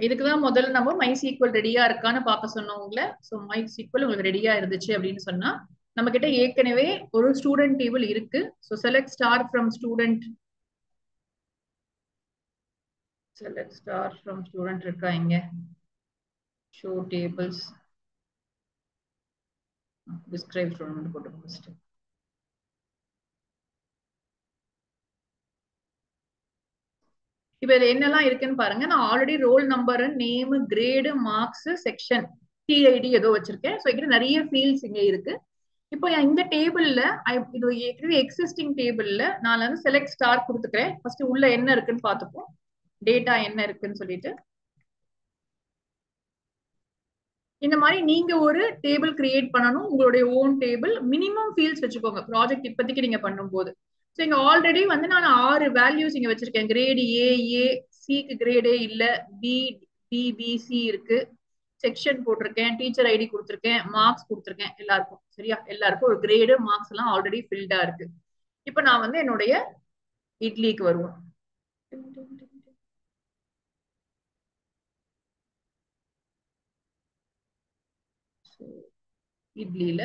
இதுக்குதான் முதல்ல நம்ம MySQL ரெடியா இருக்கான்னு பார்க்க சொன்னோம் உங்களை. ஸோ MySQL உங்களுக்கு ரெடியா இருந்துச்சு அப்படின்னு சொன்னா நம்ம கிட்ட ஏற்கனவே ஒரு ஸ்டூடெண்ட் டேபிள் இருக்கு. So select star from student, select star from student இருக்கா இங்க, show tables, describe student போட்டு ஃபர்ஸ்ட். இப்ப இது என்னெல்லாம் இருக்குன்னு பாருங்க. நான் already roll number, name, grade, marks, section, DID ஏதோ வச்சிருக்கேன். ஸோ இங்க நிறைய ஃபீல்ட்ஸ் இங்க இருக்கு. இப்போ இந்த டேபிள்ல இது ஏற்கனவே எக்ஸிஸ்டிங் டேபிள்ல நான் வந்து செலக்ட் ஸ்டார் கொடுத்துக்கிறேன். ஃபர்ஸ்ட் உள்ள என்ன இருக்குன்னு பார்த்துப்போம், டேட்டா என்ன இருக்குன்னு சொல்லிட்டு. இந்த மாதிரி நீங்க ஒரு டேபிள் கிரியேட் பண்ணணும், உங்களுடைய ஓன் டேபிள். மினிமம் ஃபீல்ட்ஸ் வச்சுக்கோங்க ப்ராஜெக்ட் இப்போதைக்கு நீங்க பண்ணும்போது. ஸோ இங்க ஆல்ரெடி வந்து நான் 6 வேல்யூஸ் இங்க வச்சிருக்கேன். கிரேடு ஏ, சிக்கு கிரேடே இல்ல, பிபிசி இருக்கு, செக்ஷன் போட்டிருக்கேன், டீச்சர் ஐடி கொடுத்துருக்கேன், மார்க்ஸ் கொடுத்துருக்கேன் எல்லாருக்கும். சரியா, எல்லாருக்கும் ஒரு கிரேடு, மார்க்ஸ் எல்லாம் ஆல்ரெடி ஃபில்டா இருக்கு. இப்ப நான் வந்து என்னுடைய இட்லிக்கு வருவோம். இட்லியில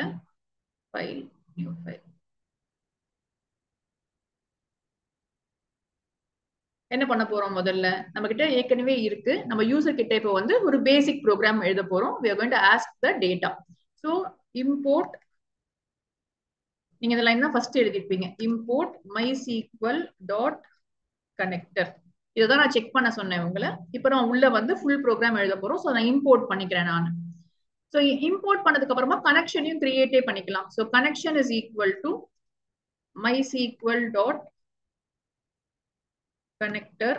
ஃபைல், நியூ ஃபைல். என்ன பண்ண போறோம், முதல்ல நம்ம கிட்ட ஏற்கனவே இருக்கு, நம்ம யூசர் கிட்ட இப்போ வந்து ஒரு பேசிக் ப்ரோக்ராம் எழுத போறோம். we are going to ask the data. so import, நீங்க இந்த லைன் தான் ஃபர்ஸ்ட் எழுதிருப்பீங்க, import MySQL டாட் கனெக்டர். இதுதான் நான் செக் பண்ண சொன்னேன் உங்களை. இப்போ நான் உள்ள வந்து ஃபுல் ப்ரோக்ராம் எழுத போறோம். ஸோ நான் இம்போர்ட் பண்ணிக்கிறேன் நான். ஸோ இம்போர்ட் பண்ணதுக்கு அப்புறமா கனெக்ஷனையும் கிரியேட்டே பண்ணிக்கலாம். So connection is equal to MySQL dot connector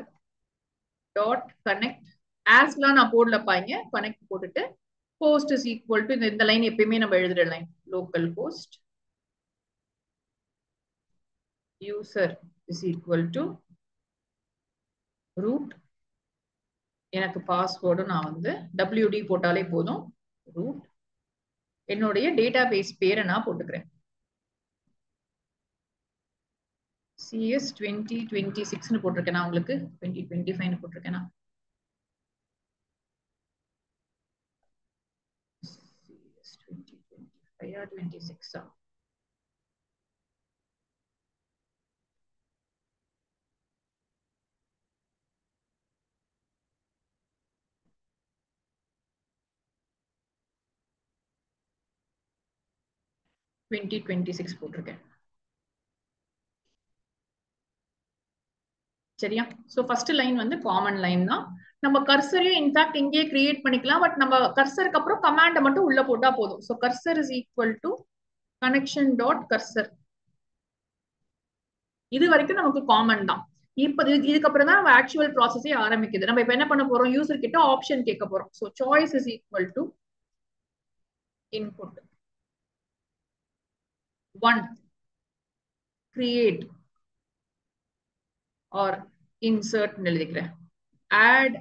dot connect. ஆஸ்லாம் நான் போடல பாருங்க, கனெக்ட் போட்டுட்டு host is equal to இந்த லைன் எப்பயுமே நம்ம எழுதுற line, local host user is equal to root. எனக்கு பாஸ்வேர்டு நான் வந்து WD போட்டாலே போதும், root. என்னுடைய டேட்டாபேஸ் பேரை நான் போட்டுக்கிறேன், CS 2026 போட்டிருக்கேன். நான் உங்களுக்கு 2025 போட்டிருக்கேன். நான் CS 2025 or 26 2026 போட்டிருக்கேன். சரியா? சோ ஃபர்ஸ்ட் லைன் வந்து காமன் லைன் தான். நம்ம கர்சரையும் இன்ஃபேக்ட் இங்கேயே கிரியேட் பண்ணிக்கலாம். பட் நம்ம கர்சருக்கு அப்புறம் கமாண்ட மட்டும் உள்ள போட்டா போதும். So cursor is equal to connection dot cursor. இது வரைக்கும் நமக்கு காமன் தான். இப்ப இதுக்கப்புறம் தான் ஆக்சுவல் ப்ராசஸே ஆரம்பிக்குது. நம்ம இப்ப என்ன பண்ண போறோம், யூசர் கிட்ட ஆப்ஷன் கேட்க போறோம். So choice is equal to input 1 create or insert எழுதிக்கிறேன். ஆட்,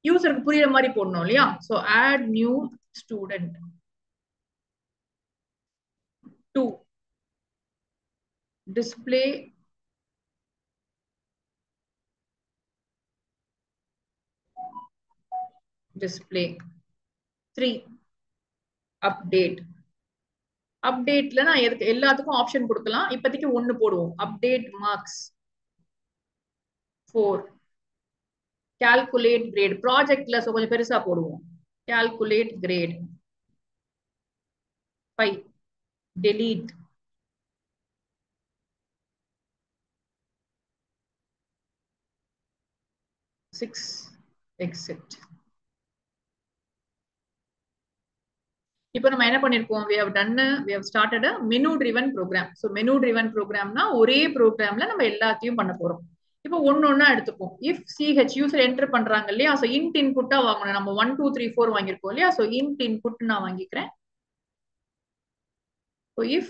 யூசருக்கு புரியுற மாதிரி போடணும் இல்லையா? So add new student. 2 display display. 3 update. அப்டேட்ல நான் எதுக்கு எல்லாத்துக்கும் ஆப்ஷன் கொடுக்கலாம். இப்போதைக்கு 1 போடுவோம், அப்டேட் மார்க்ஸ். 4 calculate grade. ப்ராஜெக்ட்ல சோ கொஞ்சம் பெருசா போடுவோம், calculate grade. 5 delete. 6 exit. இப்போ நம்ம என்ன பண்ணிருக்கோம், we have started a menu driven program. so menu driven programனா ஒரே ப்ரோக்ராம்ல நம்ம எல்லாத்தையும் பண்ண போறோம். இப்போ ஒன்னொன்னா எடுத்துப்போம். if ch யூசர் என்டர் பண்றாங்க இல்லையா, சோ int இன்புட்டா வாங்கணும். நம்ம 1 2 3 4 வாங்கியிருக்கோம் இல்லையா, சோ int இன்புட் நான் வாங்கிக்கிறேன். so if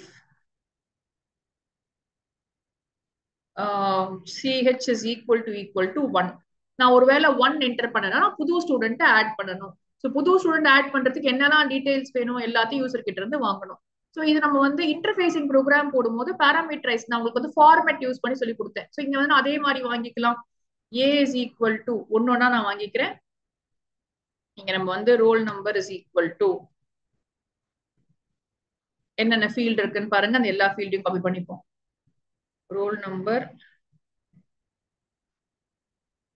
ch is equal to 1, நான் ஒருவேளை 1 என்டர் பண்ணனா புது ஸ்டூடெண்ட் ஆட் பண்ணணும். சோ புது ஸ்டூடெண்ட் ஆட் பண்றதுக்கு என்னெல்லாம் டீடைல்ஸ் வேணும் எல்லாத்தையும் யூசர் கிட்ட இருந்து வாங்கணும். சோ இது நம்ம வந்து இன்டர்ஃபேசிங் ப்ரோக்ராம் போடும்போது பாராமீட்டரைஸ் நான் உங்களுக்கு வந்து ஃபார்மேட் யூஸ் பண்ணி சொல்லி கொடுத்தேன். சோ இங்க வந்து அதே மாதிரி வாங்கிக்கலாம். a is equal to ஒன்னொன்னா நான் வாங்கிக்கிறேன். இங்க நம்ம வந்து roll number is equal to என்னென்ன ஃபீல்டு இருக்குன்னு பாருங்க, அந்த எல்லா ஃபீல்டையும் காப்பி பண்ணிப்போம். ரோல் நம்பர்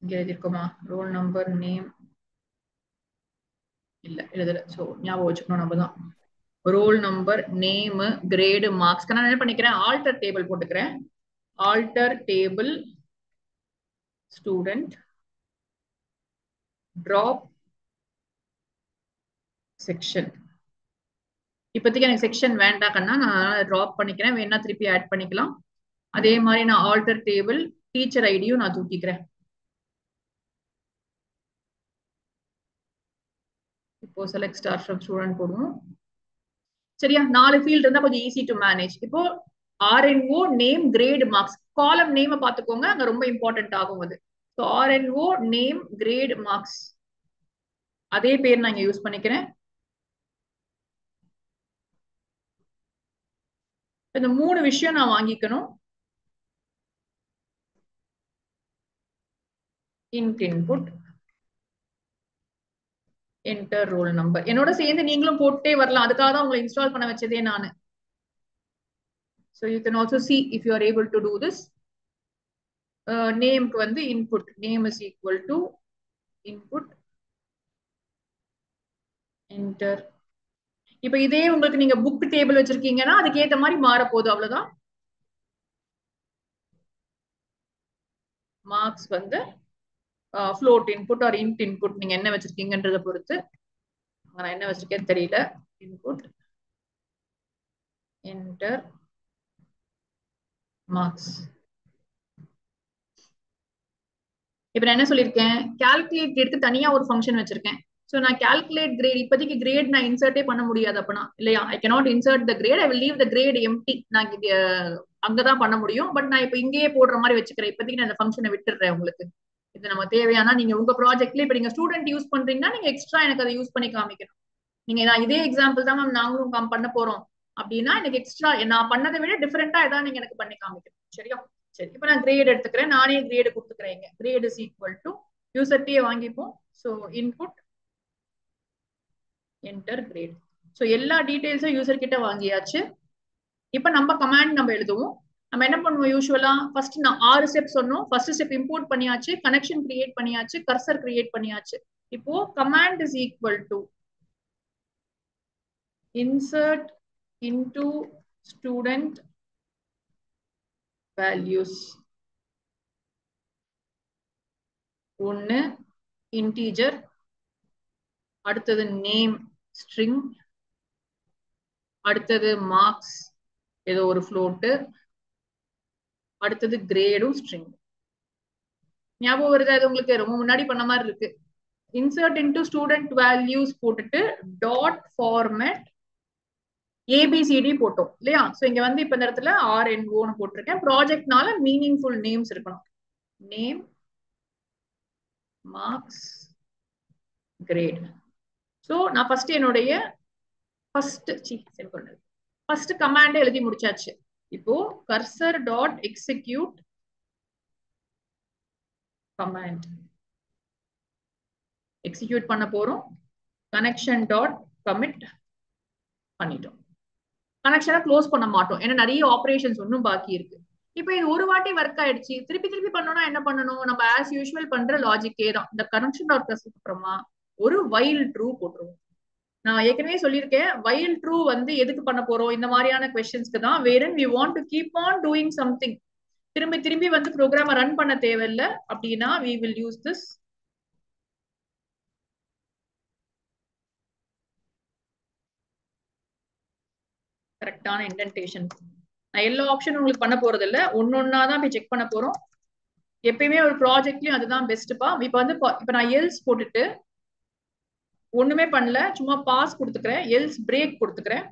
இங்க எழுதிருக்கோமா, ரோல் நம்பர் நேம் இல்ல எழுதல, சோ ஞாபகம் வச்சுக்கணும் நம்ம தான். Roll number name grade marks நான் என்ன பண்ணிக்கிறேன், ஆல்டர் டேபிள் போட்டுக்கிறேன். Alter table student drop section. இப்போதைக்கு எனக்கு செக்ஷன் வேண்டாம் கண்ணா, நான் டிராப் பண்ணிக்கிறேன், வேணா திருப்பி ஆட் பண்ணிக்கலாம். அதே மாதிரி நான் ஆல்டர் டேபிள் டீச்சர் ஐடியும் நான் தூக்கிக்கிறேன். இப்போ செலக்ட் ஸ்டார் ஃப்ரம் ஸ்டூடெண்ட் போடுவோம். சரியா, 4 ஃபீல்ட் இருந்தா கொஞ்சம் ஈஸி டு மேனேஜ். இப்போ RNO name grade marks column name பாத்துக்கோங்க, அங்க ரொம்ப இம்பார்ட்டன்ட் ஆகும் அது. So RNO name grade marks அதே பேர் நான் இங்க யூஸ் பண்ணிக்கிறேன். இந்த 3 விஷயம் நான் வாங்கிக்கணும். int input enter roll number. என்னோட சேர்ந்து நீங்களும் போட்டே வரலாம், அதுக்காக தான் உங்களை இன்ஸ்டால் பண்ண வச்சதே நானு. So you can also see if you are able to do this. Name க்கு வந்து input name is equal to input enter. இப்போ இதே உங்களுக்கு நீங்க புக் டேபிள் வச்சிருக்கீங்கன்னா அதுக்கு ஏத்த மாதிரி மாற போகுது, அவ்வளவுதான். மார்க்ஸ் வந்து float input or int input நீங்க என்ன வச்சிருக்கீங்கன்றத பொறுத்து. நான் என்ன வச்சிருக்கேன்னு தெரியல. input enter marks. இப்ப நான் என்ன சொல்லியிருக்கேன், கால்குலேட் எடுத்து தனியா ஒரு ஃபங்க்ஷன் வச்சிருக்கேன். சோ நான் கால்குலேட் கிரேட் இப்போதைக்கு கிரேட் நான் இன்சர்ட்டே பண்ண முடியாது அப்பனா இல்லையா. I cannot insert the grade, I will leave the grade empty. நான் அங்கதான் பண்ண முடியும். பட் நான் இப்ப இங்கேயே போடுற மாதிரி வச்சுக்கிறேன். இப்போதைக்கு நான் இந்த ஃபங்க்ஷனை விட்டுடுறேன் உங்களுக்கு. இது நம்ம தேவையானா நீங்க உங்க ப்ராஜெக்ட்ல இப்ப நீங்க ஸ்டூடெண்ட் யூஸ் பண்றீங்கன்னா நீங்க எக்ஸ்ட்ரா எனக்கு அதை யூஸ் பண்ணி காமிக்கணும். நீங்க நான் இதே எக்ஸாம்பிள் தான் மேம் நாங்களும் பண்ண போறோம் அப்படின்னா எனக்கு எக்ஸ்ட்ரா நான் பண்ணதை விட டிஃபரெண்டா ஏதாவது நீங்க எனக்கு பண்ணி காமிக்கணும். சரியா, சரி. இப்ப நான் கிரேட் எடுத்துக்கிறேன், நானே கிரேடு கொடுத்துக்கிறேன். Grade is equal to user டீ வாங்கிப்போம். So input enter grade. So எல்லா டீடைல்ஸும் யூசர் கிட்ட வாங்கியாச்சு. இப்ப நம்ம கமாண்ட் நம்ம எழுதுவோம். நம்ம என்ன பண்ணுவோம் யூஸ்வலா, ஃபர்ஸ்ட் நான் 6 ஸ்டெப் சொன்னோம். ஃபர்ஸ்ட் ஸ்டெப் இம்போர்ட் பண்ணியாச்சு, கனெக்ஷன் கிரியேட் பண்ணியாச்சு, கர்சர் கிரியேட் பண்ணியாச்சு. இப்போ command is equal to insert into student values. ஒன்னு integer, அடுத்தது name string, அடுத்தது marks ஏதோ ஒரு float, அடுத்தது கிரேடும் string. ஞாபகம் வருது அது உங்களுக்கு? ரொம்ப முன்னாடி பண்ண மாதிரி இருக்கு. insert into student values போட்டுட்டு டாட் ஃபார்மேட் ஏபிசிடி போட்டோம் இல்லையா. சோ இங்க வந்து இப்ப இந்த இடத்துல RNOன்னு போட்டிருக்கேன். ப்ராஜெக்ட்னால மீனிங்ஃபுல் நேம்ஸ் இருக்கணும். Name marks grade. சோ நான் ஃபர்ஸ்ட் என்னுடைய ஃபர்ஸ்ட் கமாண்ட் எழுதி முடிச்சாச்சு. இப்போ cursor dot execute command execute பண்ண போறோம். கனெக்ஷன் டாட் கமிட் பண்ணிட்டோம். கனெக்ஷனை க்ளோஸ் பண்ண மாட்டோம், ஏன்னா நிறைய ஆபரேஷன்ஸ் ஒன்னும் பாக்கி இருக்கு. இப்போ இது ஒரு வாட்டி ஒர்க் ஆயிடுச்சு, திருப்பி திருப்பி பண்ணணும்னா என்ன பண்ணணும், நம்ம ஆஸ் யூஷுவல் பண்ற லாஜிக்கே தான். இந்த கனெக்ஷன் டாட் ப்ளஸ் அப்புறமா ஒரு வைல் ட்ரூ போட்டுருவோம். நான் ஏற்கனவே சொல்லியிருக்கேன், வைல் ட்ரூ வந்து எதுக்கு பண்ண போறோம், இந்த மாதிரியான கொஸ்டின்ஸ்க்கு தான். வேறன் we want to keep on doing something. திரும்பி திரும்பி வந்து ப்ரோக்ராம ரன் பண்ண தேவையில்லை அப்படின்னா we will use this கரெக்டான இன்டென்டேஷன். நான் எல்லா ஆப்ஷனும் உங்களுக்கு பண்ண போறது இல்ல, ஒன்னொன்னா தான் போய் செக் பண்ண போறோம். எப்பயுமே ஒரு ப்ராஜெக்ட்லயும் அதுதான் பெஸ்ட்பா. இப்ப நான் எல்ஸ் போட்டுட்டு ஒண்ணுமே பண்ணல, சும்மா பாஸ் கொடுத்துக்கிறேன், எல்ஸ் பிரேக் கொடுத்துக்கிறேன்.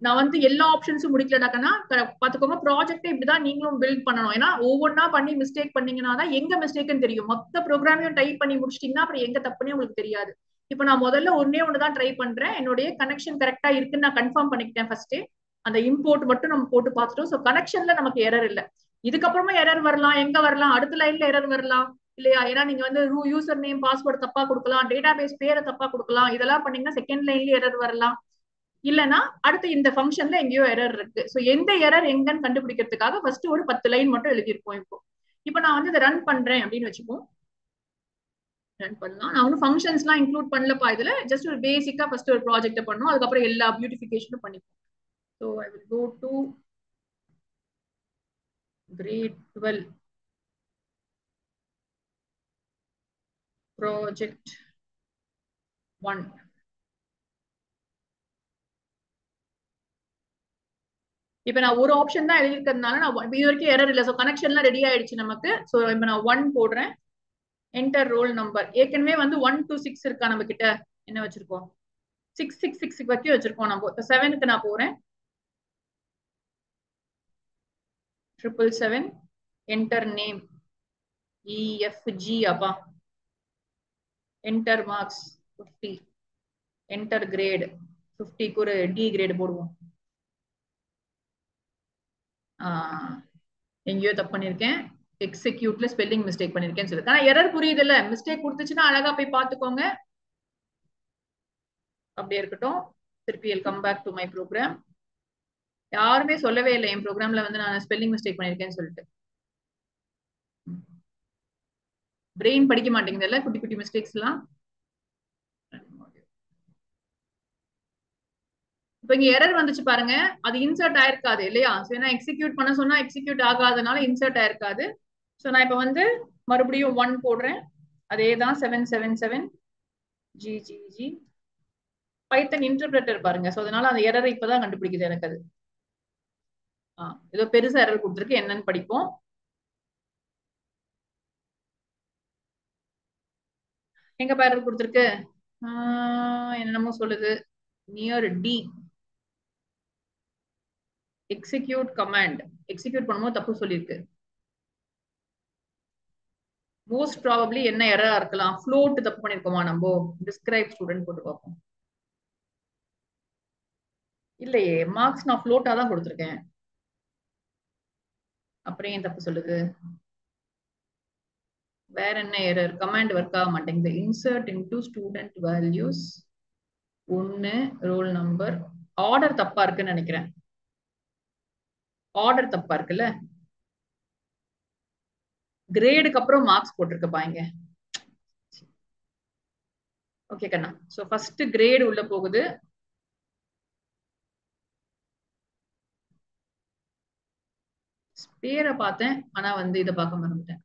நான் வந்து எல்லா ஆப்ஷன்ஸும் முடிக்கலனாக்கன்னா பாத்துக்கோங்க, ப்ராஜெக்டை இப்படிதான் நீங்களும் பில்ட் பண்ணணும். ஏன்னா ஒவ்வொன்னா பண்ணி மிஸ்டேக் பண்ணீங்கன்னா தான் எங்க மிஸ்டேக்னு தெரியும். மொத்த ப்ரோக்ராமையும் டைப் பண்ணி முடிச்சிட்டீங்கன்னா அப்புறம் எங்க தப்புனே உங்களுக்கு தெரியாது. இப்ப நான் முதல்ல ஒண்ணுதான் ட்ரை பண்றேன். என்னுடைய கனெக்ஷன் கரெக்டா இருக்குன்னு நான் கன்ஃபார்ம் பண்ணிக்கிட்டேன் ஃபர்ஸ்ட். அந்த இம்போர்ட் மட்டும் நம்ம போட்டு பார்த்துட்டோம். ஸோ கனெக்ஷன்ல நமக்கு எரர் இல்லை. இதுக்கப்புறமா எரர் வரலாம், எங்க வரலாம், அடுத்த லைன்ல எரர் வரலாம், இல்லையா? ஏன்னா நீங்க வந்து யூசர் நேம் பாஸ்வேர்டு தப்பா கொடுக்கலாம், டேட்டா பேஸ் பேரை தப்பா கொடுக்கலாம். இதெல்லாம் பண்ணீங்கன்னா செகண்ட் லைன்லயே எரர் வரலாம். இல்லனா அடுத்து இந்த ஃபங்க்ஷன்ல எங்கேயோ எரர் இருக்கு. சோ எந்த எரர் எங்கன்னு கண்டுபிடிக்கிறதுக்காக ஃபர்ஸ்ட் ஒரு 10 லைன் மட்டும் எழுதியிருப்போம். இப்போ நான் வந்து இதை ரன் பண்றேன் அப்படின்னு வச்சுப்போம். ரன் பண்ணலாம். நான் வந்து ஃபங்க்ஷன்ஸ்லாம் இன்க்ளூட் பண்ணலப்பா இதுல. ஜஸ்ட் ஒரு பேசிக்கா ஃபர்ஸ்ட் ஒரு ப்ராஜெக்ட் பண்ணோம். அதுக்கப்புறம் எல்லா பியூட்டிஃபிகேஷனும் பண்ணிப்போம். So I will go to grade 12 project 1. இப்ப நான் ஒரு ஆப்ஷன் தான் எழுதிருக்கிறதுனால நான் இது வரைக்கும் எரர் இல்லை. ஸோ கனெக்ஷன்லாம் ரெடி ஆயிடுச்சு நமக்கு. ஸோ இப்போ நான் 1 போடுறேன். Enter roll number. ஏற்கனவே வந்து 1 to 6 இருக்கா நம்ம கிட்ட? என்ன வச்சிருக்கோம்? 666 வரைக்கும் வச்சிருக்கோம் நம்ம. இப்போ 7க்கு நான் போறேன். 777. என்டர் நேம் EFG அப்பா. Enter marks 50. என்டர் கிரேட் 50க்கு ஒரு டி கிரேட் போடுவோம். எங்கேயோ தப்பு பண்ணிருக்கேன். எக்ஸிக்யூட்ல ஸ்பெல்லிங் மிஸ்டேக் பண்ணிருக்கேன்னு சொல்லுங்க. ஆனா எரர் புரியுது இல்ல? மிஸ்டேக் கொடுத்துச்சுன்னா அழகா போய் பாத்துக்கோங்க. அப்படியே இருக்கட்டும். திருப்பி come back to my program. யாருமே சொல்லவே இல்லை என் ப்ரோக்ராம்ல வந்து நான் ஸ்பெல்லிங் மிஸ்டேக் பண்ணிருக்கேன்னு சொல்லிட்டு. பிரெயின் படிக்க மாட்டேங்குது இல்ல குட்டி குட்டி மிஸ்டேக்ஸ் எல்லாம். இப்ப இங்க எரர் வந்துச்சு பாருங்க. அது இன்சர்ட் ஆயிருக்காது இல்லையா? ஏன்னா எக்ஸிக்யூட் பண்ண சொன்னா எக்ஸிக்யூட் ஆகாதனால இன்சர்ட் ஆயிருக்காது. ஸோ நான் இப்ப வந்து மறுபடியும் 1 போடுறேன். அதே தான் 777 GGG பைத்தன் இன்டர்பிரட்டர் பாருங்க. ஸோ அதனால அந்த எரரை இப்பதான் கண்டுபிடிக்குது எனக்கு அது. ஏதோ பெருசா எரர் கொடுத்துருக்கு, என்னன்னு படிப்போம். எங்க எரர் கொடுத்துருக்கு? என்னமோ சொல்லுது. Near the execute command. Execute பண்ணும்போது தப்பு சொல்லியிருக்கு. மோஸ்ட் ப்ராபப்ளி என்ன எரரா இருக்கலாம்? ஃப்ளோட் தப்பு பண்ணிருக்கோமா நம்ம? டிஸ்கிரைப் ஸ்டூடெண்ட் போட்டு பார்ப்போம். இல்லையே, மார்க்ஸ் நான் ஃப்ளோட்டா தான் கொடுத்துருக்கேன். அப்புறம் ஏன் தப்பு சொல்லுது? வேற என்ன எரர்? கமாண்ட் ஒர்க் ஆக மாட்டேங்குது. Insert into student values 1 roll number. Order தப்பா இருக்குன்னு நினைக்கிறேன். ஆர்டர் தப்பா இருக்குல்ல? கிரேடுக்கு அப்புறம் மார்க்ஸ் போட்டிருக்கு பாருங்க. ஓகே கண்ணா. சோ ஃபர்ஸ்ட் கிரேட் உள்ள போகுது. பேரை பார்த்தேன், ஆனா வந்து இதை பார்க்க மறந்துட்டேன்.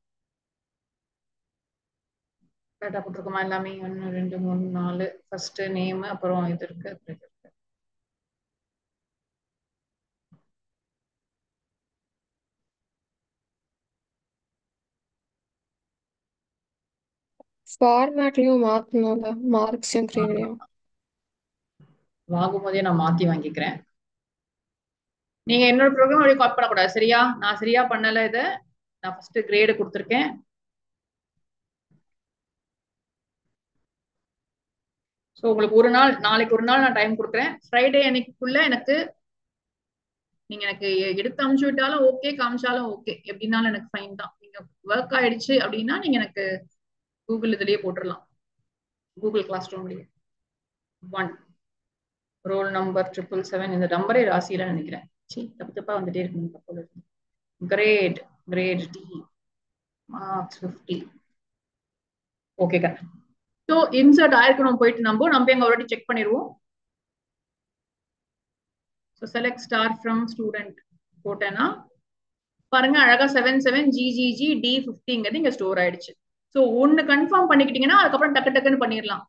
கரெக்டா போட்டிருக்கோமா எல்லாமே? 1 2 3 4. ஃபர்ஸ்ட் நேம், அப்புறம் இது இருக்கு. ஃபார்மேட்லயும் மாத்தணும்ல, மார்க்ஸையும் கிரேடையும். வாங்கும் போதே நான் மாத்தி வாங்கிக்கிறேன். நீங்க என்னோட ப்ரோக்ராம் அப்படியே காப்பி பண்ணக்கூடாது சரியா? நான் சரியா பண்ணல இதை. நான் ஃபர்ஸ்ட் கிரேடு கொடுத்துருக்கேன். ஸோ உங்களுக்கு ஒரு நாள், நாளைக்கு ஒரு நாள் நான் டைம் கொடுக்குறேன். ஃப்ரைடே அன்னைக்குள்ள எனக்கு நீங்க எனக்கு எடுத்து அமுச்சு விட்டாலும் ஓகே, காமிச்சாலும் ஓகே, எப்படின்னாலும் எனக்கு ஃபைன் தான். நீங்க ஒர்க் ஆயிடுச்சு அப்படின்னா நீங்க எனக்கு கூகுள் இதுலயே போட்டுடலாம். கூகுள் கிளாஸ் ரூம்லயே 1 ரோல் நம்பர் 777. இந்த நம்பரே ராசியில நினைக்கிறேன். தப்பு தப்பா வந்துட்டே இருக்கு. Grade grade D marks 50. ஓகேக்கா. ஸோ இன்சர்ட் ஆயிருக்கணும். போயிட்டு நம்ம எங்க ஆல்ரெடி செக் பண்ணிடுவோம். So select star from student போட்டேன்னா பாருங்க அழகா 77 GGG D50ங்கிறது இங்க ஸ்டோர் ஆயிடுச்சு. ஸோ ஒன்னு கன்ஃபார்ம் பண்ணிக்கிட்டீங்கன்னா அதுக்கப்புறம் டக்கு டக்குன்னு பண்ணிடலாம்.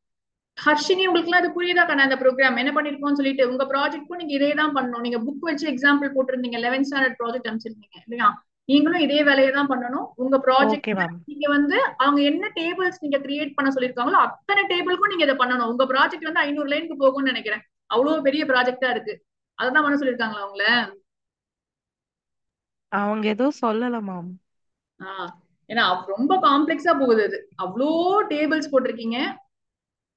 ஹர்ஷினி உங்களுக்கு அது புரியுதா கண்ணா? இந்த ப்ரோக்ராம் என்ன பண்ணிருக்கோம்னு சொல்லிட்டு உங்க ப்ராஜெக்ட்க்கும் நீங்க இதே தான் பண்ணணும். நீங்க புக் வச்சு எக்ஸாம்பிள் போட்டிருந்தீங்க, 11th ஸ்டாண்டர்ட் ப்ராஜெக்ட் அனுப்பிச்சிருந்தீங்க இல்லையா? நீங்களும் இதே வேலையை தான் பண்ணணும். உங்க ப்ராஜெக்ட் நீங்க வந்து அவங்க என்ன டேபிள்ஸ் நீங்க கிரியேட் பண்ண சொல்லிருக்காங்களோ அத்தனை டேபிளுக்கும் நீங்க இதை பண்ணணும். உங்க ப்ராஜெக்ட் வந்து 500 லைனுக்கு போகும்னு நினைக்கிறேன். அவ்வளவு பெரிய ப்ராஜெக்டா இருக்கு. அதான் பண்ண சொல்லிருக்காங்களா அவங்கள? அவங்க எதுவும் சொல்லல மேம். ஏன்னா ரொம்ப காம்ப்ளெக்ஸா போகுது அது. அவ்வளோ டேபிள்ஸ் போட்டிருக்கீங்க.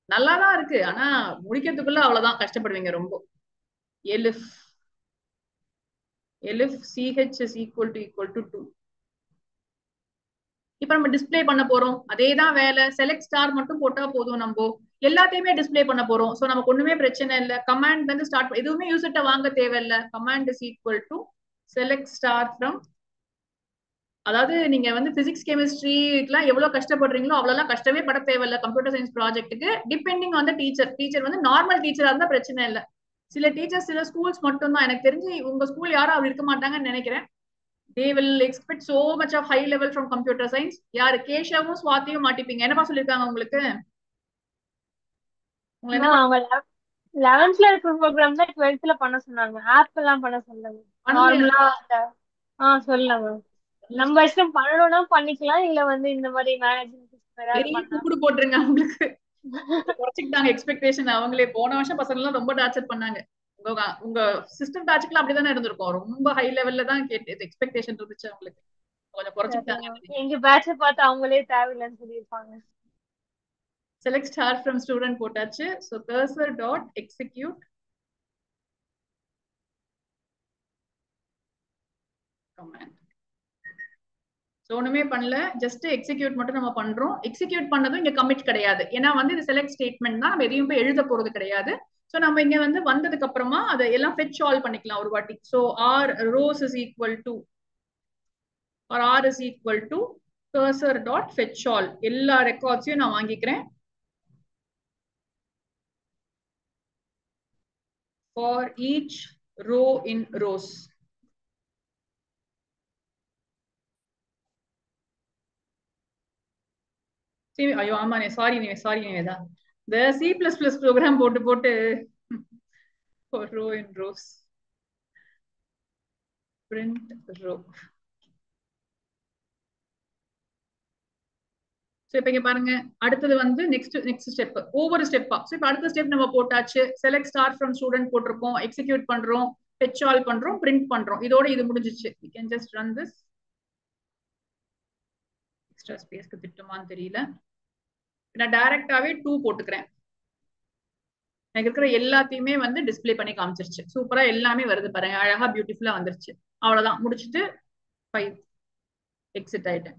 நல்லாதான் இருக்கு, ஆனா முடிக்கிறதுக்குள்ள அவ்வளவுதான் கஷ்டப்படுவீங்க ரொம்ப. elif ch is equal to 2. இப்ப நம்ம டிஸ்ப்ளே பண்ண போறோம், அதே தான் வேலை. செலக்ட் ஸ்டார் மட்டும் போட்டா போதும், நம்ம எல்லாத்தையுமே டிஸ்ப்ளே பண்ண போறோம். சோ நமக்கு ஒண்ணுமே பிரச்சனை இல்ல. கமாண்ட் வந்து ஸ்டார்ட் எதுவுமே யூசர்ட்ட வாங்க தேவையில்ல. Command is equal to select star from, அதாவது நீங்க வந்து பிசிக்ஸ் கெமிஸ்ட்ரிக்குலாம் எவ்வளவு கஷ்டப்படுறீங்களோ அவ்வளவுலாம் கஷ்டமே பட தேவையில்ல கம்ப்யூட்டர் சயின்ஸ் ப்ராஜெக்ட்டுக்கு. Depending on the teacher. Teacher வந்து நார்மல் டீச்சரா இருந்தா பிரச்சனை இல்ல. சில டீச்சர்ஸ் சில ஸ்கூல்ஸ் மட்டும் தான், எனக்கு தெரிஞ்சு உங்க ஸ்கூல் யாரும் அப்படி இருக்க மாட்டாங்கன்னு நினைக்கிறேன். they will expect so much of high level from computer science. யாரு கேஷவும் ஸ்வாதியும் மாட்டிப்பீங்க. என்னப்பா சொல்லிருக்காங்க உங்களுக்கு? உங்களை என்ன அவங்க 11th இருக்கிற ப்ரோக்ராம் தான் 12th பண்ண சொன்னாங்க. ஆப் எல்லாம் பண்ண சொன்னாங்க. நார்மலா சொல்லலாம் மேம். நம்ம இஷ்டம் பண்ணணும்னா பண்ணிக்கலாம், இல்ல வந்து இந்த மாதிரி மேனேஜ்மெண்ட் கூப்பிடு போட்டுருங்க அவங்களுக்கு. குறைச்சிக்கிட்டாங்க எக்ஸ்பெக்டேஷன் அவங்களே. போன வருஷம் பசங்க எல்லாம் ரொம்ப டார்ச்சர் பண்ணாங்க. உங்க சிஸ்டம் டார்ச்சுக்குலாம் அப்படிதானே இருந்திருக்கும். ரொம்ப ஹை லெவல்ல தான் கேட்டு எக்ஸ்பெக்டேஷன் இருந்துச்சு அவங்களுக்கு. கொஞ்சம் குறைச்சிக்கிட்டாங்க. எங்க பேட்சை பார்த்து அவங்களே தேவையில்லைன்னு சொல்லியிருப்பாங்க. select star from student போட்டாச்சு. so cursor dot execute command. so ஒண்ணுமே பண்ணல, ஜஸ்ட் எக்ஸிக்யூட் மட்டும் நம்ம பண்றோம். எக்ஸிக்யூட் பண்ணதும் இங்க கமிட் கிடையாது, ஏன்னா வந்து இது செலக்ட் ஸ்டேட்மெண்ட் தான், நம்ம எதையும் போய் எழுத போறது கிடையாது. சோ நம்ம இங்க வந்து வந்ததுக்கு அப்புறமா அதை எல்லாம் fetch all பண்ணிக்கலாம் ஒரு வாட்டி. so r rows is equal to or r is equal to cursor dot fetch all. எல்லா ரெக்கார்ட்ஸையும் நான் வாங்கிக்கிறேன். for each row in rows. ஐயோ ஆமா, சாரி நிவேதா, இந்த C++ ப்ரோக்ராம் போட்டு for row in rows print row. So இப்ப இங்க பாருங்க, அடுத்தது வந்து நெக்ஸ்ட் ஸ்டெப், ஒவ்வொரு ஸ்டெப்பா. சோ இப்ப அடுத்த ஸ்டெப் நம்ம போட்டாச்சு. செலக்ட் ஸ்டார் ஃப்ரம் ஸ்டூடெண்ட் போட்டிருக்கோம், எக்ஸிக்யூட் பண்றோம், fetch all பண்றோம், பிரிண்ட் பண்றோம். இதோட இது முடிஞ்சிச்சு. we can just run this. Extra ஸ்பேஸ்க்கு திட்டமான்னு தெரியல, நான் டைரக்டாவே 2 போட்டுக்கிறேன். எனக்கு இருக்கிற எல்லாத்தையுமே வந்து டிஸ்பிளே பண்ணி காமிச்சிருச்சு. சூப்பரா எல்லாமே வருது பாருங்க, அழகா பியூட்டிஃபுல்லா வந்துருச்சு. அவ்வளவுதான், முடிச்சுட்டு 5 எக்ஸிட் ஆயிட்டேன்.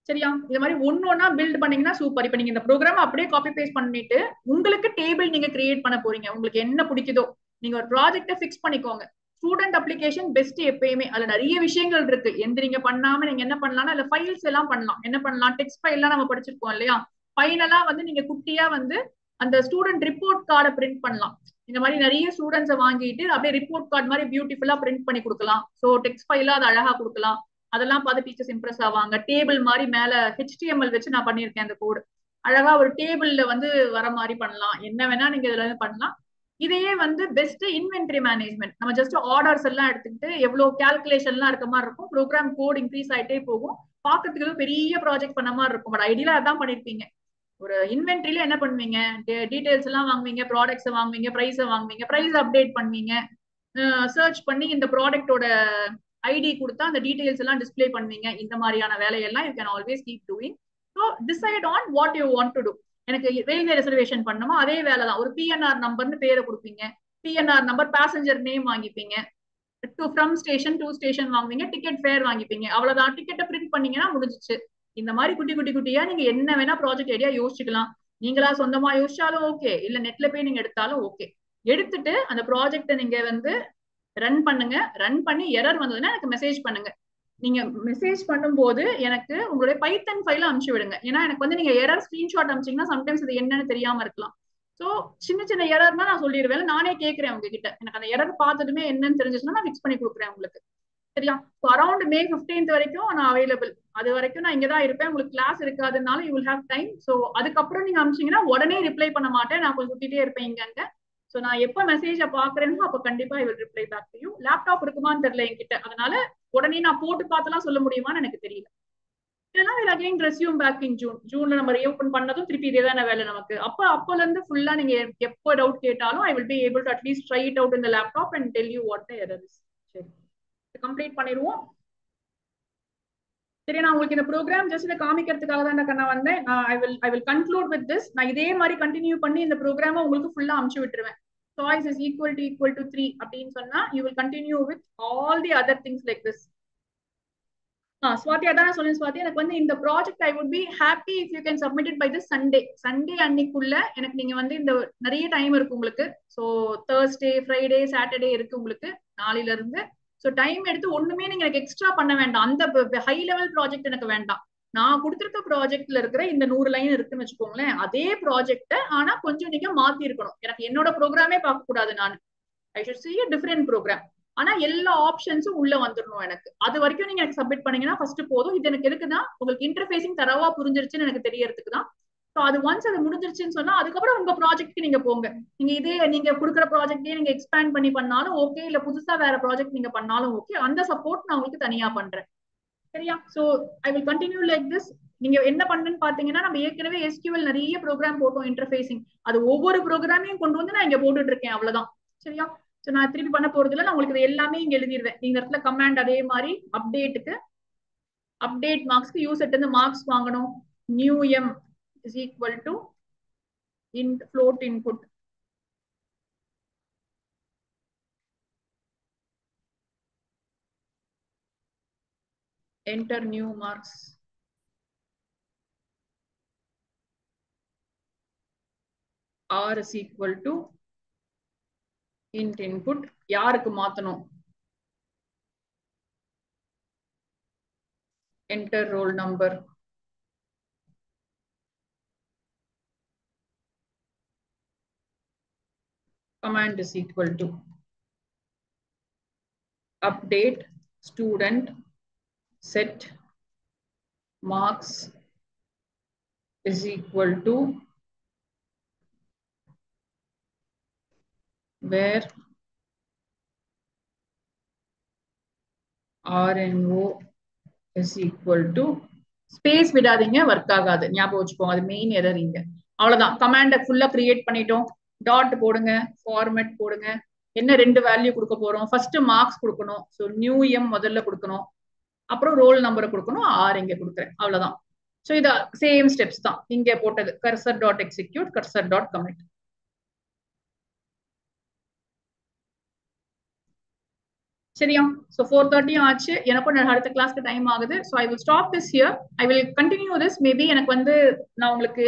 சரியா? இது மாதிரி ஒன்னொன்னா பில்ட் பண்ணீங்கன்னா சூப்பர். இப்ப நீங்க இந்த ப்ரோக்ராம் அப்படியே காப்பி பேஸ்ட் பண்ணிட்டு உங்களுக்கு டேபிள் நீங்க கிரியேட் பண்ண போறீங்க. உங்களுக்கு என்ன பிடிக்குதோ நீங்க ஒரு ப்ராஜெக்ட்டை ஃபிக்ஸ் பண்ணிக்கோங்க. ஸ்டூடெண்ட் அப்ளிகேஷன் பெஸ்ட் எப்பயுமே. அதுல நிறைய விஷயங்கள் இருக்கு. எந்த நீங்க பண்ணாம நீங்க என்ன பண்ணலாம்னா அதுல ஃபைல்ஸ் எல்லாம் பண்ணலாம். என்ன பண்ணலாம், டெக்ஸ்ட் ஃபைல் எல்லாம் நம்ம படிச்சிருக்கோம் இல்லையா, ஃபைனலா வந்து நீங்க குட்டியா வந்து அந்த ஸ்டூடெண்ட் ரிப்போர்ட் கார்டை பிரிண்ட் பண்ணலாம். இந்த மாதிரி நிறைய ஸ்டூடெண்ட்ஸை வாங்கிட்டு அப்படியே ரிப்போர்ட் கார்டு மாதிரி பியூட்டிஃபுல்லா பிரிண்ட் பண்ணி கொடுக்கலாம். ஸோ டெக்ஸ்ட் ஃபைலா அதை அழகா கொடுக்கலாம். அதெல்லாம் பார்த்து டீச்சர்ஸ் இம்ப்ரெஸ் ஆவாங்க. டேபிள் மாதிரி மேல HTML வச்சு நான் பண்ணியிருக்கேன் அந்த கோடு. அழகா ஒரு டேபிள்ல வந்து வர மாதிரி பண்ணலாம். என்ன வேணா நீங்க இதுல பண்ணலாம். இதையே வந்து பெஸ்ட் இன்வென்டரி மேனேஜ்மெண்ட். நம்ம ஜஸ்ட் ஆர்டர்ஸ் எல்லாம் எடுத்துக்கிட்டு எவ்வளவு கால்குலேஷன் எல்லாம் இருக்க மாதிரி இருக்கும். ப்ரோக்ராம் கோட் இன்க்ரீஸ் ஆயிட்டே போகும். பாக்கிறதுக்கு பெரிய ப்ராஜெக்ட் பண்ண மாதிரி இருக்கும். பட் ஐடியா அதான் பண்ணிருப்பீங்க. ஒரு இன்வென்ட்ரியில என்ன பண்ணுவீங்க, டீடைல்ஸ் எல்லாம் வாங்குவீங்க, ப்ராடக்ட்ஸ் வாங்குவீங்க, பிரைஸ் வாங்குவீங்க, பிரைஸ் அப்டேட் பண்ணுவீங்க, சர்ச் பண்ணி இந்த ப்ராடக்டோட ஐடி கொடுத்தா அந்த டீடைல்ஸ் எல்லாம் டிஸ்பிளே பண்ணுவீங்க. இந்த மாதிரியான வேலையெல்லாம் you can always keep doing. So decide on what you want to do. எனக்கு ரயில்வே ரிசர்வேஷன் பண்ணணுமா, அதே வேலை தான். ஒரு PNR நம்பர்னு பேரை கொடுப்பீங்க, PNR நம்பர், பேசஞ்சர் நேம் வாங்கிப்பீங்க, ஃப்ரம் ஸ்டேஷன் டு ஸ்டேஷன் வாங்குவீங்க, டிக்கெட் ஃபேர் வாங்கிப்பீங்க. அவ்வளவுதான், டிக்கெட்டை பிரிண்ட் பண்ணீங்கன்னா முடிஞ்சிச்சு. இந்த மாதிரி குட்டியா நீங்க என்ன வேணா ப்ராஜெக்ட் ஐடியா யோசிச்சுக்கலாம். நீங்களா சொந்தமா யோசிச்சாலும் ஓகே, இல்ல நெட்ல போய் நீங்க எடுத்தாலும் ஓகே. எடுத்துட்டு அந்த ப்ராஜெக்டை நீங்க வந்து ரன் பண்ணுங்க. ரன் பண்ணி எரர் வந்ததுன்னா எனக்கு மெசேஜ் பண்ணுங்க. நீங்க மெசேஜ் பண்ணும்போது எனக்கு உங்களுடைய பைத்தன் ஃபைல அனுப்பிச்சு விடுங்க. ஏன்னா எனக்கு வந்து நீங்க எரர் ஸ்கிரீன்ஷாட் அனுப்பிச்சீங்கன்னா சம்டைம்ஸ் இது என்னன்னு தெரியாம இருக்கலாம். சோ சின்ன எரர்னா நான் சொல்லிடுவேன், நானே கேட்கிறேன் உங்ககிட்ட. எனக்கு அந்த எரர் பார்த்ததுமே என்னன்னு தெரிஞ்சிச்சுன்னா நான் ஃபிக்ஸ் பண்ணி கொடுக்குறேன் உங்களுக்கு. சரியா? அரௌண்ட் May 15th வரைக்கும் நான் அவைலபிள். அது வரைக்கும் நான் இங்க தான் இருப்பேன். உங்களுக்கு கிளாஸ் இருக்காதுனால you will have time. So அதுக்கப்புறம் நீங்க அனுப்பிச்சீங்கன்னா உடனே ரிப்ளை பண்ண மாட்டேன், நான் கொஞ்சம் சுத்திட்டே இருப்பேன் இங்க. சோ நான் எப்ப மெசேஜ பாக்குறேனோ அப்ப கண்டிப்பா I will reply back to you. Laptop இருக்குமான்னு தெரியல என்கிட்ட, அதனால உடனே நான் போட்டு பார்த்தலாம் சொல்ல முடியுமான்னு எனக்கு தெரியல. இதெல்லாம் will again resume back in ஜூன்ல நம்ம ரீஓபன் பண்ணதும் திருப்பி இதே தான வேலை நமக்கு. அப்பல இருந்து ஃபுல்லா நீங்க எப்போ டவுட் கேட்டாலும் I will be able to at least try it out in the laptop and tell you what the error is. சரி, கம்ப்ளீட் பண்ணிடுவோம். சரி, நான் உங்களுக்கு இந்த ப்ரோக்ராம் ஜஸ்ட் இதை காமிக்கிறதுக்காக தான் நான் வந்தேன். I will conclude with this. நான் இதே மாதிரி கண்டினியூ பண்ணி இந்த ப்ரோக்ராமை உங்களுக்கு ஃபுல்லா அனுப்பிச்சு விட்டுருவேன். choice is equal to 3 அப்படின்னு சொன்னா you will continue with all the other things like this. Swathi அதான் சொன்னேன் ஸ்வாதி, எனக்கு வந்து இந்த project I would be happy if you can submit it by the Sunday அன்னைக்குள்ள. எனக்கு நீங்க வந்து இந்த நிறைய டைம் இருக்கு உங்களுக்கு. ஸோ Thursday Friday Saturday இருக்கு உங்களுக்கு நாளையில இருந்து. ஸோ டைம் எடுத்து ஒண்ணுமே நீங்க எனக்கு எக்ஸ்ட்ரா பண்ண வேண்டாம். அந்த ஹை லெவல் ப்ராஜெக்ட் எனக்கு வேண்டாம். நான் கொடுத்துருக்க ப்ராஜெக்ட்ல இருக்கிற இந்த 100 லைன் இருக்குன்னு வச்சுக்கோங்களேன், அதே ப்ராஜெக்ட ஆனா கொஞ்சம் நீங்க மாத்தி இருக்கணும். எனக்கு என்னோட ப்ரோக்ராமே பார்க்க கூடாது, நான் I should see a different program. ஆனா எல்லா ஆப்ஷன்ஸும் உள்ள வந்துடணும் எனக்கு. அது வரைக்கும் நீங்க எனக்கு சப்மிட் பண்ணீங்கன்னா ஃபர்ஸ்ட் போதும். இது எனக்கு இருக்குன்னா உங்களுக்கு இன்டர்ஃபேசிங் தரவா புரிஞ்சிருச்சுன்னு எனக்கு தெரியறதுக்கு தான். ஸோ அது ஒன்ஸ் அது முடிஞ்சிருச்சுன்னு சொன்னா அதுக்கப்புறம் உங்க ப்ராஜெக்ட்க்கு நீங்க போங்க. நீங்க இதே நீங்க கொடுக்குற ப்ராஜெக்டே நீங்க எக்ஸ்பேண்ட் பண்ணி பண்ணாலும் ஓகே, இல்ல புதுசா வேற ப்ராஜெக்ட் நீங்க பண்ணாலும் ஓகே. அந்த சப்போர்ட் நான் உங்களுக்கு தனியா பண்றேன். சரியா? So I will continue like this. நீங்க என்ன பண்ணுன்னு பாத்தீங்கன்னா, நம்ம ஏற்கனவே SQL நிறைய ப்ரோக்ராம் போட்டோம் இன்டர்ஃபேசிங். அது ஒவ்வொரு ப்ரோக்ராமையும் கொண்டு வந்து நான் இங்க போட்டுட்டு இருக்கேன், அவ்வளவுதான். சரியா? ஸோ நான் திருப்பி பண்ண போறது இல்லை, நான் உங்களுக்கு இது எல்லாமே இங்க எழுதிடுவேன். இந்த இடத்துல கமாண்ட் அதே மாதிரி அப்டேட் மார்க்ஸ்க்கு யூசர்ட்ட இருந்து மார்க்ஸ் வாங்கணும். New M is equal to int float input. Enter new marks. R is equal to int input. யாருக்கு மாத்தணும்? Enter roll number. Command is equal to update student set marks is equal to where RNO is equal to space விடாதீங்க, work ஆகாது, ஞாபகம் வச்சுக்கோங்க. அது main error இங்க. அவ்வளவுதான். கமாண்ட ஃபுல்லா கிரியேட் பண்ணிட்டோம். டாட் போடுங்க, ஃபார்மேட் போடுங்க. என்ன 2 வேல்யூ கொடுக்க போறோம்? ஃபர்ஸ்ட் மார்க்ஸ் கொடுக்கணும். ஸோ நியூ எம் முதல்ல கொடுக்கணும், அப்புறம் ரோல் நம்பரை கொடுக்கணும். ஆர் இங்க கொடுக்குறேன், அவ்வளவுதான். ஸோ இது சேம் ஸ்டெப்ஸ் தான் இங்க போட்டது. Cursor dot execute, cursor dot commit. சரியா? So 4:30 ஆச்சு. எனக்கும் அடுத்த கிளாஸ்க்கு டைம் ஆகுது. So I will stop this here. I will continue this. Maybe எனக்கு வந்து நான் உங்களுக்கு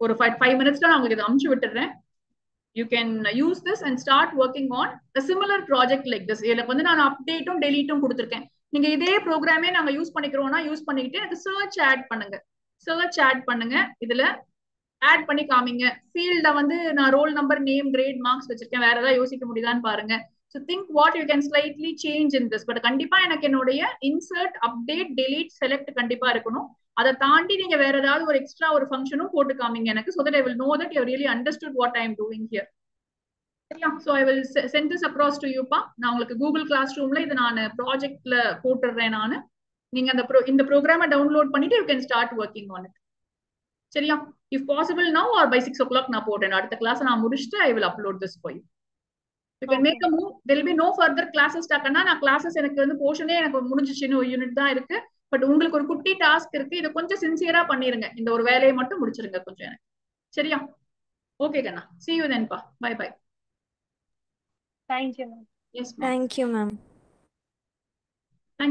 ஒரு 5 minutesல நான் உங்களுக்கு இதை அனுப்பிச்சு விட்டுறேன். You can use this and start working on a similar project like this. எனக்கு வந்து நான் அப்டேட்டும் டெலீட்டும் கொடுத்துருக்கேன். நீங்க இதே ப்ரோக்ராமே நாங்க யூஸ் பண்ணிக்கிறோம்னா யூஸ் பண்ணிக்கிட்டு எனக்கு சர்ச் ஆட் பண்ணுங்க. இதுல ஆட் பண்ணி காமிங்க. ஃபீல்ட வந்து நான் roll number, name, grade, marks வச்சிருக்கேன். வேற ஏதாவது யோசிக்க முடியுதான்னு பாருங்க. So think what you can slightly change in this. But கண்டிப்பா எனக்கு என்னுடைய insert, update, delete, select கண்டிப்பா இருக்கணும். அதை தாண்டி நீங்க வேற ஏதாவது ஒரு எக்ஸ்ட்ரா ஒரு ஃபங்க்ஷனும் போட்டு காமிங்க எனக்கு. So that I will know that you have really understood what I am doing here. சரியா? So I will send this across to you பா. நான் உங்களுக்கு Google Classroomல இது நான் ப்ராஜெக்ட்ல போட்டுறேன் நானு. நீங்க இந்த ப்ரோக்ராமை டவுன்லோட் பண்ணிட்டு you can start working on it. சரியா? If possible now or by 6 o'clock நான் போடுறேன். அடுத்த கிளாஸ் நான் முடிச்சுட்டு I will upload this for you. You can make a move. There will be no further classes. டாக்கனா நான் classes எனக்கு வந்து போர்ஷனே எனக்கு முடிஞ்சிச்சுன்னு ஒரு யூனிட் தான் இருக்கு. பட் உங்களுக்கு ஒரு குட்டி டாஸ்க் இருக்கு. இத கொஞ்சம் சின்சியரா பண்ணிருங்க. இந்த ஒரு வேலையை மட்டும் முடிச்சிருங்க கொஞ்சம் எனக்கு. சரியா? ஓகே கண்ணா. See you then பா. Bye bye. Thank you, ma'am. Yes, ma'am. Thank you, ma'am.